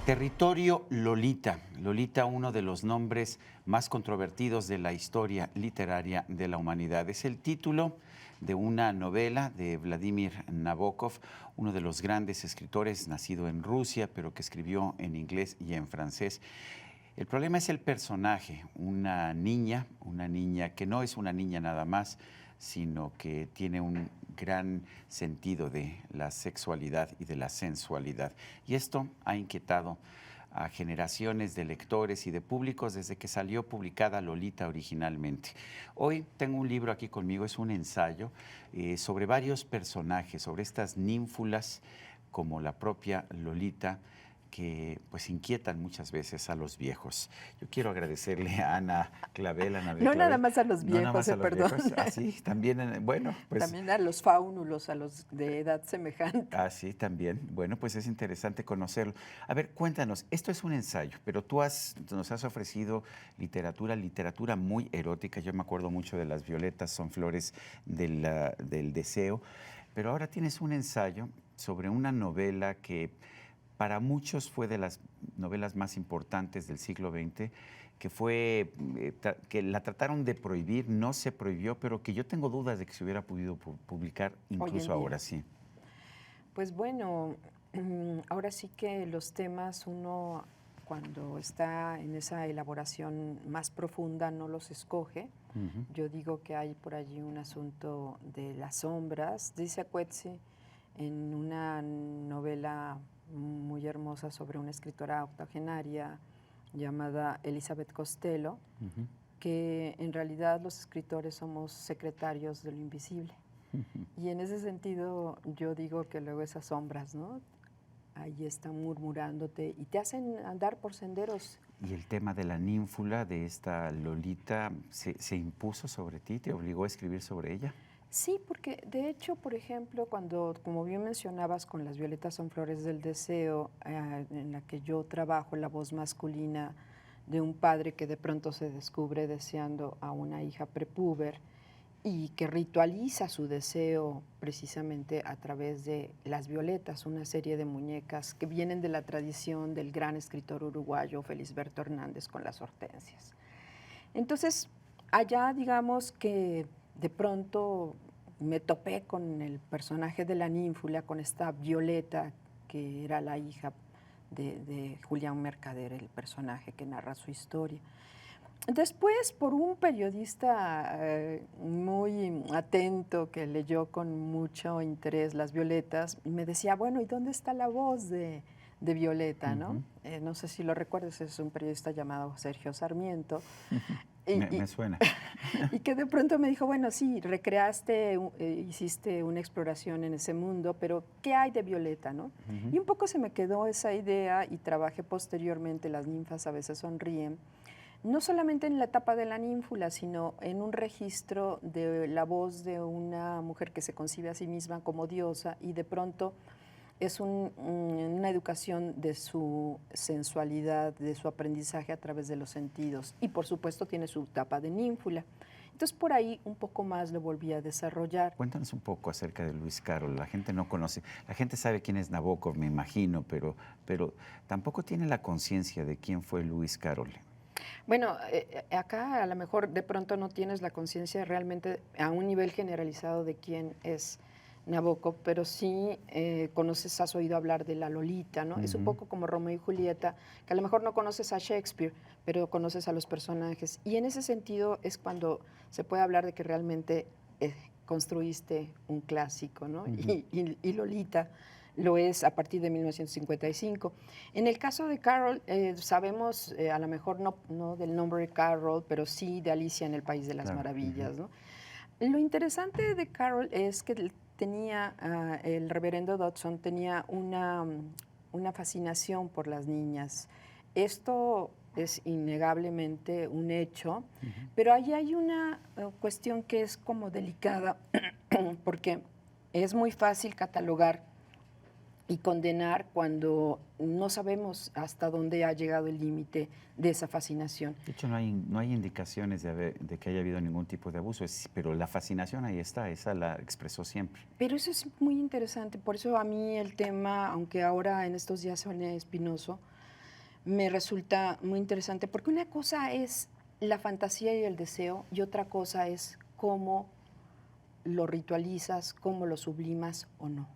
Territorio Lolita. Lolita, uno de los nombres más controvertidos de la historia literaria de la humanidad. Es el título de una novela de Vladimir Nabokov, uno de los grandes escritores, nacido en Rusia, pero que escribió en inglés y en francés. El problema es el personaje, una niña que no es una niña nada más, sino que tiene un gran sentido de la sexualidad y de la sensualidad. Y esto ha inquietado a generaciones de lectores y de públicos desde que salió publicada Lolita originalmente. Hoy tengo un libro aquí conmigo, es un ensayo sobre varios personajes, sobre estas ninfulas como la propia Lolita, que pues inquietan muchas veces a los viejos. Yo quiero agradecerle a Ana Clavel, No nada más a los viejos, no nada más a los perdón. viejos, así también, bueno, pues... También a los fáunulos, a los de edad semejante. Sí, también. Bueno, pues es interesante conocerlo. A ver, cuéntanos, esto es un ensayo, pero nos has ofrecido literatura muy erótica. Yo me acuerdo mucho de Las violetas son flores del deseo, pero ahora tienes un ensayo sobre una novela que para muchos fue de las novelas más importantes del siglo XX, que la trataron de prohibir, no se prohibió, pero que yo tengo dudas de que se hubiera podido publicar incluso ahora, sí. Pues bueno, ahora sí que los temas uno cuando está en esa elaboración más profunda no los escoge. Yo digo que hay por allí un asunto de las sombras. Dice Coetzee en una novela muy hermosa sobre una escritora octogenaria llamada Elizabeth Costello, que en realidad los escritores somos secretarios de lo invisible. Y en ese sentido yo digo que luego esas sombras, ¿no? Ahí están murmurándote y te hacen andar por senderos. ¿Y el tema de la ninfula, de esta Lolita, se impuso sobre ti? ¿Te obligó a escribir sobre ella? Sí, porque de hecho, por ejemplo, como bien mencionabas, con Las violetas son flores del deseo, en la que yo trabajo la voz masculina de un padre que de pronto se descubre deseando a una hija prepúber y que ritualiza su deseo precisamente a través de las violetas, una serie de muñecas que vienen de la tradición del gran escritor uruguayo Felisberto Hernández con las hortensias. Entonces, allá digamos que de pronto me topé con el personaje de la ninfula, con esta Violeta, que era la hija de Julián Mercader, el personaje que narra su historia. Después, por un periodista muy atento que leyó con mucho interés Las violetas, me decía, bueno, ¿y dónde está la voz de Violeta? ¿No? No sé si lo recuerdas, es un periodista llamado Sergio Sarmiento. Me suena. Y que de pronto me dijo, bueno, sí, recreaste, hiciste una exploración en ese mundo, pero ¿qué hay de Violeta? ¿No? Y un poco se me quedó esa idea y trabajé posteriormente, Las ninfas a veces sonríen, no solamente en la etapa de la ninfula, sino en un registro de la voz de una mujer que se concibe a sí misma como diosa y de pronto es una educación de su sensualidad, de su aprendizaje a través de los sentidos y por supuesto tiene su etapa de ninfula. Entonces por ahí un poco más lo volví a desarrollar. Cuéntanos un poco acerca de Lewis Carroll. La gente no conoce, la gente sabe quién es Nabokov, me imagino, pero tampoco tiene la conciencia de quién fue Lewis Carroll. Bueno, acá a lo mejor de pronto no tienes la conciencia realmente a un nivel generalizado de quién es Nabokov, pero sí conoces, has oído hablar de la Lolita, ¿no? Es un poco como Romeo y Julieta, que a lo mejor no conoces a Shakespeare, pero conoces a los personajes. Y en ese sentido es cuando se puede hablar de que realmente construiste un clásico, ¿no? Y Lolita lo es a partir de 1955. En el caso de Carroll, sabemos a lo mejor no del nombre de Carroll, pero sí de Alicia en el País de las Maravillas, ¿no? Lo interesante de Carroll es que tenía, el reverendo Dodson tenía una fascinación por las niñas. Esto es innegablemente un hecho, pero ahí hay una cuestión que es como delicada, porque es muy fácil catalogar y condenar cuando no sabemos hasta dónde ha llegado el límite de esa fascinación. De hecho, no hay indicaciones de que haya habido ningún tipo de abuso, pero la fascinación ahí está, esa la expresó siempre. Pero eso es muy interesante, por eso a mí el tema, aunque ahora en estos días suene espinoso, me resulta muy interesante, porque una cosa es la fantasía y el deseo y otra cosa es cómo lo ritualizas, cómo lo sublimas o no.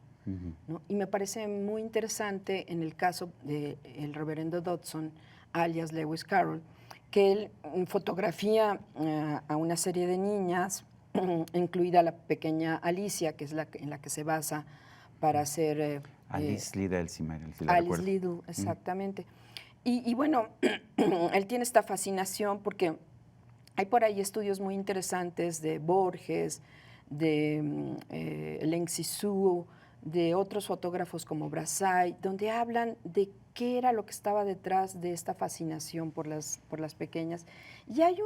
¿No? Y me parece muy interesante en el caso del reverendo Dodson, alias Lewis Carroll, que él fotografía a una serie de niñas, incluida la pequeña Alicia, que es en la que se basa para hacer... Alice Liddell, si la Alice recuerdo. Liddell, exactamente. Y bueno, él tiene esta fascinación porque hay por ahí estudios muy interesantes de Borges, de Leng Zizou, de otros fotógrafos como Brassai, donde hablan de qué era lo que estaba detrás de esta fascinación por las pequeñas. Y hay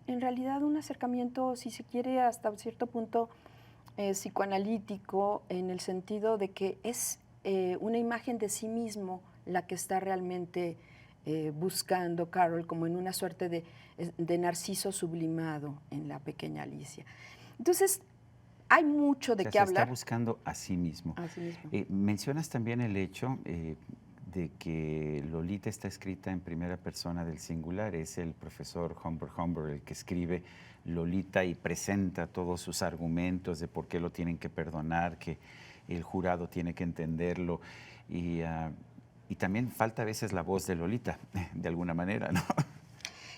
en realidad un acercamiento, si se quiere, hasta cierto punto psicoanalítico, en el sentido de que es una imagen de sí mismo la que está realmente buscando Carroll, como en una suerte de narciso sublimado en la pequeña Alicia. Entonces, hay mucho de O sea, qué se hablar. está buscando a sí mismo. A sí mismo. Mencionas también el hecho de que Lolita está escrita en primera persona del singular. Es el profesor Humbert Humbert el que escribe Lolita y presenta todos sus argumentos de por qué lo tienen que perdonar, que el jurado tiene que entenderlo. Y también falta a veces la voz de Lolita, de alguna manera, ¿no?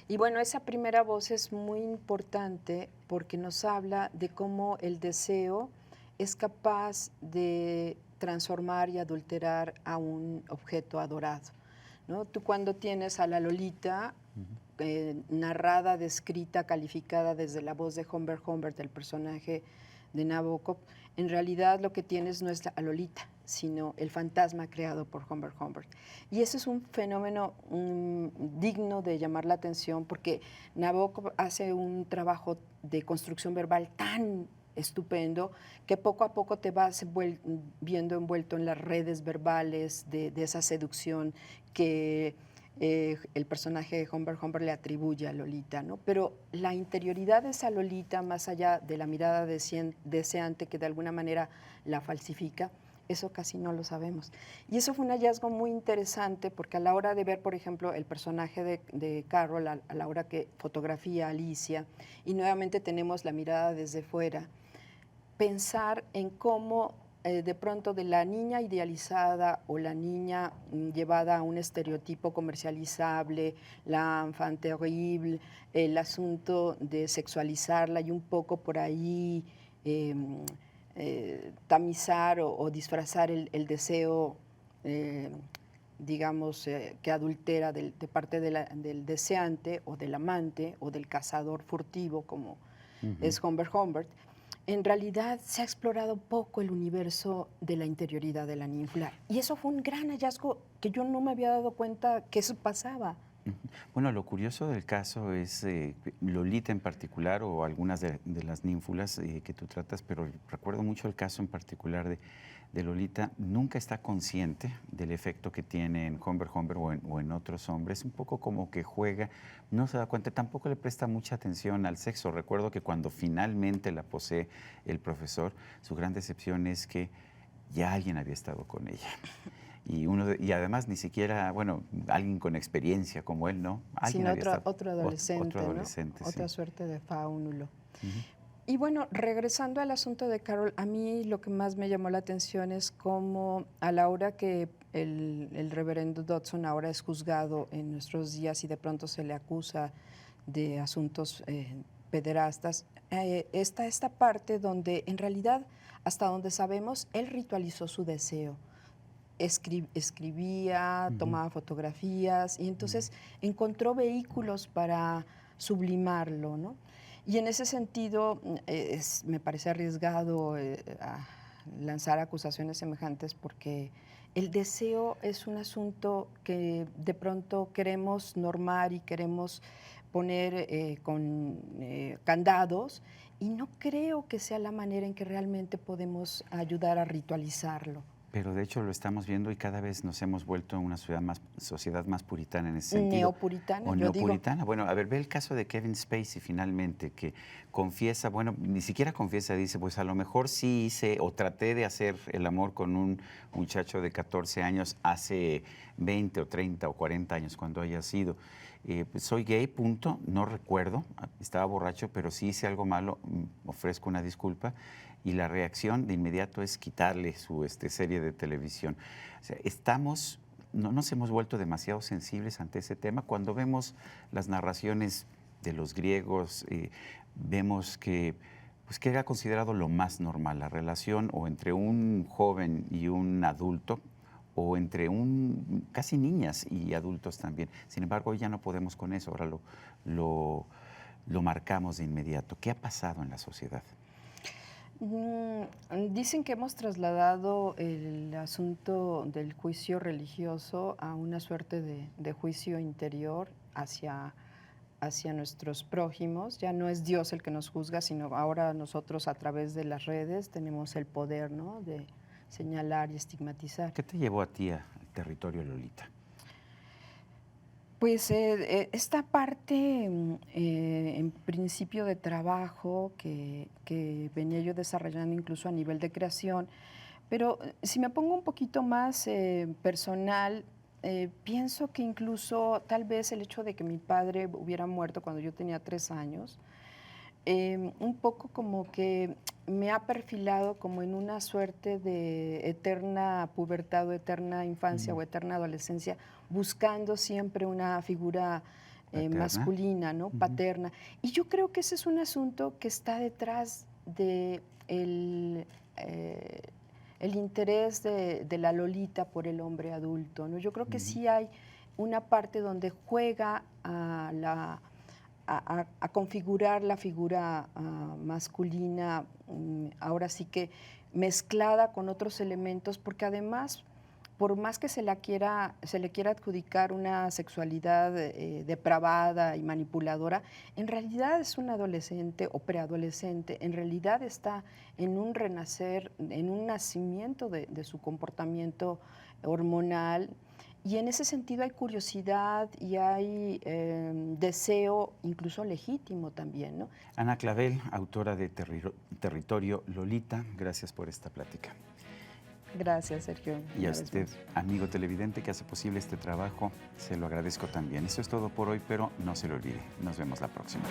Y bueno, esa primera voz es muy importante porque nos habla de cómo el deseo es capaz de transformar y adulterar a un objeto adorado, ¿no? Tú cuando tienes a la Lolita narrada, descrita, calificada desde la voz de Humbert Humbert, el personaje de Nabokov, en realidad lo que tienes no es a Lolita, sino el fantasma creado por Humbert Humbert. Y eso es un fenómeno digno de llamar la atención porque Nabokov hace un trabajo de construcción verbal tan estupendo que poco a poco te vas viendo envuelto en las redes verbales de esa seducción que el personaje de Humbert Humbert le atribuye a Lolita, ¿no? Pero la interioridad de esa Lolita, más allá de la mirada deseante que de alguna manera la falsifica, eso casi no lo sabemos. Y eso fue un hallazgo muy interesante porque a la hora de ver, por ejemplo, el personaje de Carroll, a la hora que fotografía a Alicia, y nuevamente tenemos la mirada desde fuera, pensar en cómo de pronto de la niña idealizada o la niña llevada a un estereotipo comercializable, la enfant terrible, el asunto de sexualizarla y un poco por ahí tamizar o disfrazar el deseo, digamos, que adultera de parte del deseante o del amante o del cazador furtivo, como es Humbert Humbert. En realidad se ha explorado poco el universo de la interioridad de la ninfla. Y eso fue un gran hallazgo que yo no me había dado cuenta que eso pasaba. Bueno, lo curioso del caso es Lolita en particular o algunas de las ninfulas que tú tratas, pero recuerdo mucho el caso en particular de Lolita. Nunca está consciente del efecto que tiene en Humbert Humbert o en otros hombres. Un poco como que juega, no se da cuenta, tampoco le presta mucha atención al sexo. Recuerdo que cuando finalmente la posee el profesor, su gran decepción es que ya alguien había estado con ella. Y además ni siquiera, bueno, alguien con experiencia como él, ¿no? Alguien Sino otro adolescente, otro adolescente, ¿no? sí. Otra suerte de faunulo. Y bueno, regresando al asunto de Carroll, a mí lo que más me llamó la atención es cómo a la hora que el reverendo Dodson ahora es juzgado en nuestros días y de pronto se le acusa de asuntos pederastas, está esta parte donde en realidad, hasta donde sabemos, él ritualizó su deseo. Escribía, tomaba fotografías y entonces encontró vehículos para sublimarlo, ¿no? Y en ese sentido me parece arriesgado lanzar acusaciones semejantes porque el deseo es un asunto que de pronto queremos normar y queremos poner con candados y no creo que sea la manera en que realmente podemos ayudar a ritualizarlo. Pero de hecho lo estamos viendo y cada vez nos hemos vuelto una sociedad más puritana en ese sentido. Neopuritana, O yo digo. neopuritana. Bueno, a ver, ve el caso de Kevin Spacey finalmente, que confiesa, bueno, ni siquiera confiesa, dice, pues a lo mejor sí hice o traté de hacer el amor con un muchacho de 14 años hace 20 o 30 o 40 años, cuando haya sido. Pues, soy gay, punto, no recuerdo, estaba borracho, pero sí hice algo malo, ofrezco una disculpa. Y la reacción de inmediato es quitarle su serie de televisión. O sea, no nos hemos vuelto demasiado sensibles ante ese tema. Cuando vemos las narraciones de los griegos, vemos que, pues, que era considerado lo más normal, la relación o entre un joven y un adulto, o entre casi niñas y adultos también. Sin embargo, hoy ya no podemos con eso, ahora lo marcamos de inmediato. ¿Qué ha pasado en la sociedad? Dicen que hemos trasladado el asunto del juicio religioso a una suerte de juicio interior hacia nuestros prójimos. Ya no es Dios el que nos juzga, sino ahora nosotros a través de las redes tenemos el poder, ¿no?, de señalar y estigmatizar. ¿Qué te llevó a ti al territorio Lolita? Pues esta parte, en principio de trabajo que venía yo desarrollando incluso a nivel de creación, pero si me pongo un poquito más personal, pienso que incluso tal vez el hecho de que mi padre hubiera muerto cuando yo tenía 3 años, un poco como que me ha perfilado como en una suerte de eterna pubertad o eterna infancia o eterna adolescencia, buscando siempre una figura masculina, ¿no? Paterna. Y yo creo que ese es un asunto que está detrás de el interés de la Lolita por el hombre adulto, ¿no? Yo creo que sí hay una parte donde juega a configurar la figura masculina, ahora sí que mezclada con otros elementos, porque además, por más que se le quiera adjudicar una sexualidad depravada y manipuladora, en realidad es un adolescente o preadolescente, en realidad está en un renacer, en un nacimiento de su comportamiento hormonal. Y en ese sentido hay curiosidad y hay deseo, incluso legítimo también, ¿no? Ana Clavel, autora de Territorio Lolita, gracias por esta plática. Gracias, Sergio. Y a usted, amigo televidente, que hace posible este trabajo, se lo agradezco también. Eso es todo por hoy, pero no se lo olvide. Nos vemos la próxima.